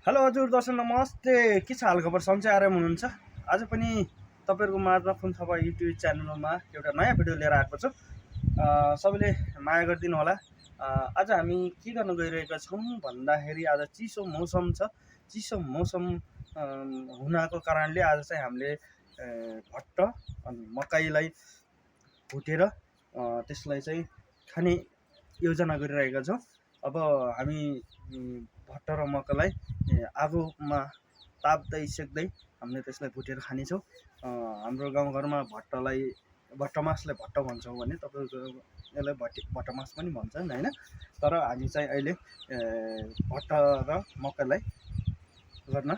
Hello हजुर दर्शक नमस्ते। के छ हालखबर? सन्चै आराम हुनुहुन्छ? आज पनि तपाईँहरूको माझमा फोन थपा युट्युब च्यानलमा एउटा नयाँ भिडियो लिएर आएको छु। सबैले माया गरिदिनु होला। आज हामी के गर्न गइरहेका छौँ भन्दाखेरि आज चिसो मौसम छ। चिसो मौसम हुनको कारणले आज चाहिँ हामीले भट्ट अनि मकैलाई भुटेर त्यसलाई चाहिँ खाने योजना गरिरहेका छौँ। अब हामी भट्ट र मकैलाई आगोमा ताप्दै सेक्दै हामीले त्यसलाई भुटेर खानेछौँ। हाम्रो गाउँघरमा भट्टमासलाई भट्ट भन्छौँ भने तपाईँको यसलाई भट्टमास पनि भन्छन् होइन। तर हामी चाहिँ अहिले भट्ट र मकैलाई गर्न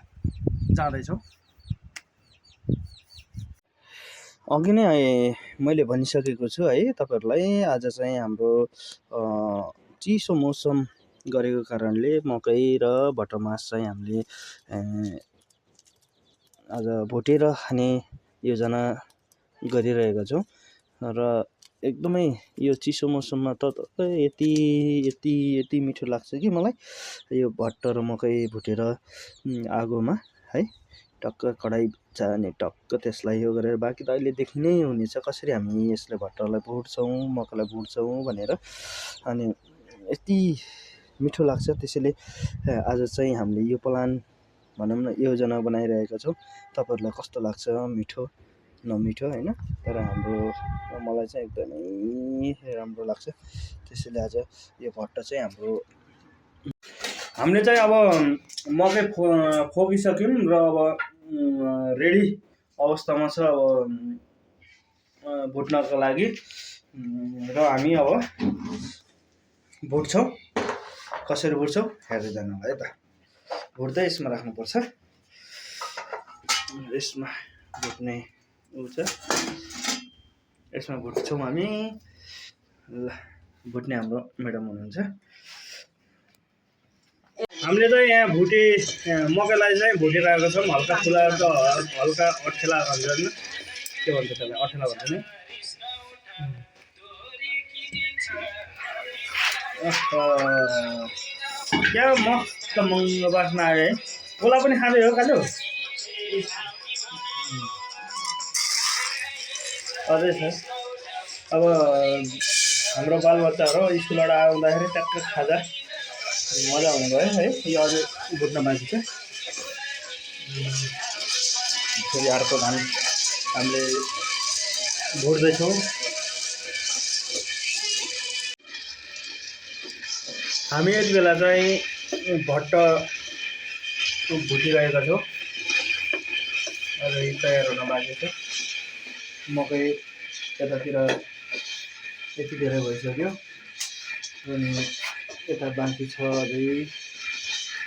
जाँदैछौँ। अघि नै मैले भनिसकेको छु है तपाईँहरूलाई, आज चाहिँ हाम्रो चिसो मौसम गरेको कारणले मकै र भटमास चाहिँ हामीले आज भुटेर खाने योजना गरिरहेका छौँ। र एकदमै यो चिसो मौसममा त यति मिठो लाग्छ कि मलाई यो भट्ट र मकै भुटेर आगोमा है टक्क कडाई चाहने टक्क त्यसलाई यो गरेर। बाँकी त अहिले देखि नै हुनेछ कसरी हामी यसलाई भट्टलाई भुट्छौँ मकैलाई भुट्छौँ भनेर। अनि यति मिठो लाग्छ। त्यसैले आज चाहिँ हामीले यो प्लान भनौँ न योजना बनाइरहेका छौँ। तपाईँहरूलाई कस्तो लाग्छ मिठो नमिठो होइन, तर मलाई चाहिँ एकदमै राम्रो लाग्छ। त्यसैले आज यो भट्ट चाहिँ हामीले चाहिँ अब मकै फोकिसक्यौँ र अब रेडी अवस्थामा छ अब भुट्नको लागि। र हामी अब भुट्छौँ। कसरी भुट्छौँ हेर्दै जानु है त। भुट्दै यसमा राख्नुपर्छ, यसमा भुट्ने उ छ, यसमा भुट्छौँ हामी। ल भुट्ने हाम्रो म्याडम हुनुहुन्छ। हामीले चाहिँ यहाँ मकैलाई चाहिँ भुटिरहेको छौँ। हल्का फुला हल्का अठेला भन्छ होइन, के भन्छ त्यसलाई, अठेला भन्छ नि। क्या मस्त महँगो बास्ना आयो है। कोला पनि खाँदै हो कालु अझै छ। अब हाम्रो बालबच्चाहरू स्कुलबाट आउँदाखेरि ट्याक्क खाजा मजा आउने भयो है। यो अझै भुट्न बाँकी छ। फेरि अर्को धान हामीले भुट्दैछौँ। हामी यति बेला चाहिँ भट्ट भुटिरहेका छौँ। अझै तयार हुन बाँकी छ। मकै यतातिर यति धेरै भइसक्यो अनि यता बाँकी छ, अझै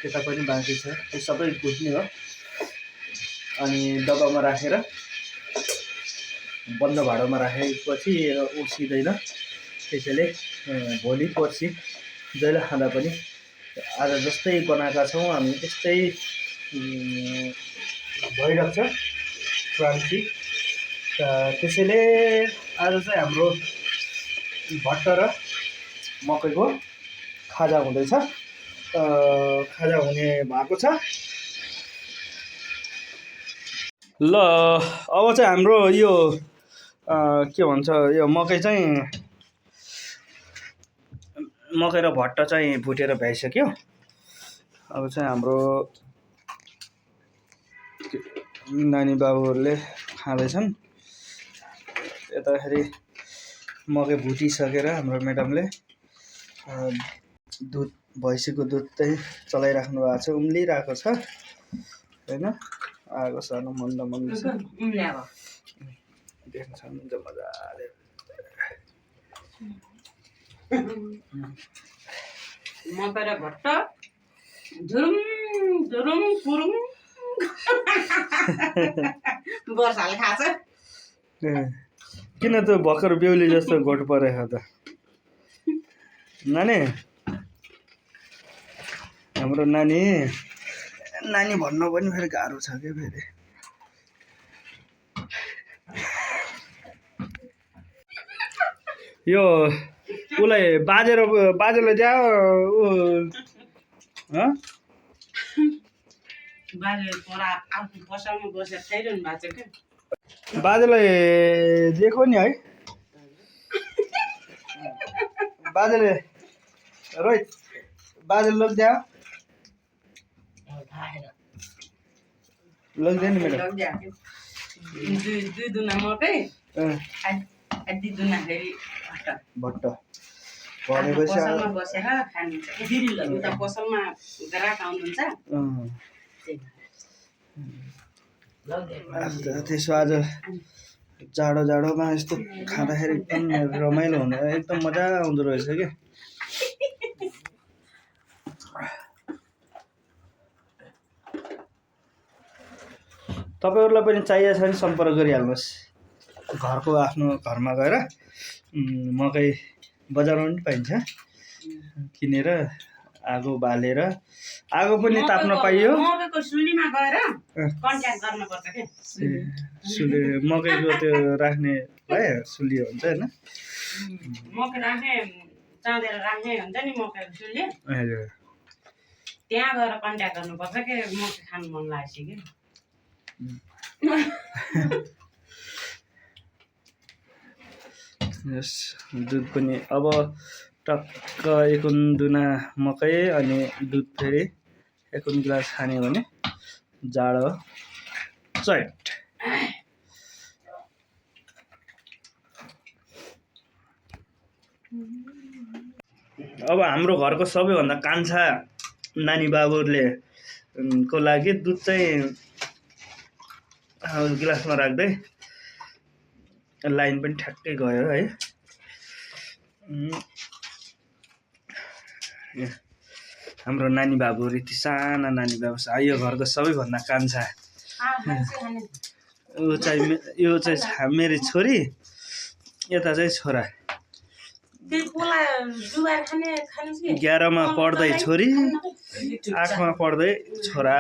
यता पनि बाँकी छ। यो सबै भुट्ने हो। अनि डब्बामा राखेर बन्द भाँडोमा राखेपछि उसिँदैन। त्यसैले भोलि पर्सि जहिले खाँदा पनि आज जस्तै बनाएका छौँ हामी त्यस्तै भइरहेको छ क्रान्ति। त्यसैले आज चाहिँ हाम्रो भट्ट र मकैको खाजा हुँदैछ, खाजा हुने भएको छ। ल अब चाहिँ हाम्रो यो के भन्छ, यो मकै र भट्ट चाहिँ भुटेर भ्याइसक्यो। अब चाहिँ हाम्रो नानी बाबुहरूले खाँदैछन्। यताखेरि मकै भुटिसकेर हाम्रो म्याडमले दुध भैँसीको दुध चाहिँ चलाइराख्नु भएको छ, उम्लिरहेको छ होइन। आगो सानो मन्द छ, देख्न सक्नुहुन्छ मजाले। मकै र भट्ट झुरुम झुरुम पुरुम वर्षाले खान्छ। किन त भर्खर बेहुली जस्तो घोट परेको त नानी? हाम्रो नानी भन्नु पनि फेरि गाह्रो छ क्या। फेरि यो उसलाई बाजेले द्या बाजे छोरा आफ्नो पसलमा बसेर खाइरहनु भएको छ क्या बाजेलाई दिएको नि है बाजेले रोहित बाजेले लगिदियो लगिदियो नि मेरो दुई दुना मकै अँ, आधी दुना फेरि भट्ट आफ्नो भनेपछि पसलमा बसेर खानुहुन्छ उता पसलमा ग्राहक आउनुहुन्छ अँ, लगिदिएको त्यसो आज जाडो जाडोमा यस्तो खाँदाखेरि एकदम रमाइलो हुने एकदम मजा आउँदो रहेछ क्या तपाईँहरूलाई पनि चाहिएको छ भने सम्पर्क गरिहाल्नुहोस् घरको आफ्नो घरमा गएर मकै बजारमा पनि पाइन्छ किनेर आगो बालेर आगो पनि ताप्न पाइयो मकैको सुलीमा गएर कन्ट्याक्ट गर्नुपर्छ क्या सुली मकैको त्यो राख्नेलाई सुली हुन्छ होइन मकै राख्ने चाँदेर राख्ने हुन्छ नि मकैको सुली हजुर त्यहाँ गएर कन्ट्याक्ट गर्नुपर्छ कि मकै खानु मन लागेपछि कि यस दुध पनि अब टक्क एकुन दुना मकै अनि दुध फेरि एकुन गिलास खाने भने जाडो चैट अब हाम्रो घरको सबैभन्दा कान्छा नानी बाबुहरूले को लागि दुध चाहिँ गिलासमा राख्दै लाइन पनि ठ्याक्कै गयो है हाम्रो नानी बाबुहरू यति साना नानी बाबु छ यो घरको सबैभन्दा कान्छा यो चाहिँ मेरो छोरी यता चाहिँ छोरा 11मा पढ्दै छोरी 8मा पढ्दै छोरा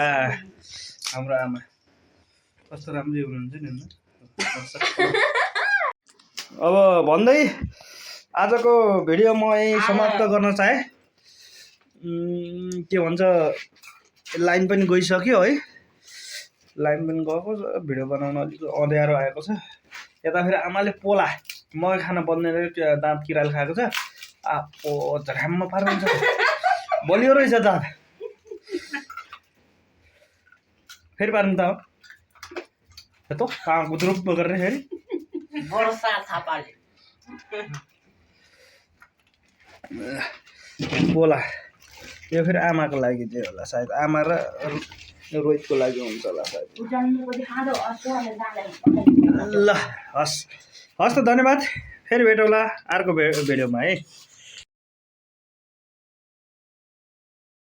हाम्रो आमा कस्तो राम्रै हुनुहुन्छ नि अब भन्दै आजको भिडियो म यही समाप्त गर्न चाहे के भन्छ लाइन पनि गइसक्यो है लाइन पनि गएको छ भिडियो बनाउन अलिक अँध्यारो आएको छ यता फेरि आमाले पोला मकै खान बन्दैन दाँत किराले खाएको छ आप्पो झ्राममा पार्नुहुन्छ बलियो रहेछ दाँत फेरि पार्नु त हो कहाँ गुद्रुप गर्ने फेरि वर्षा थापाले पोला यो फेरि आमाको लागि चाहिँ होला सायद आमा र रोहितको लागि हुन्छ होला सायद ल हस् हस् त धन्यवाद फेरि भेटौँला अर्को भिडियोमा है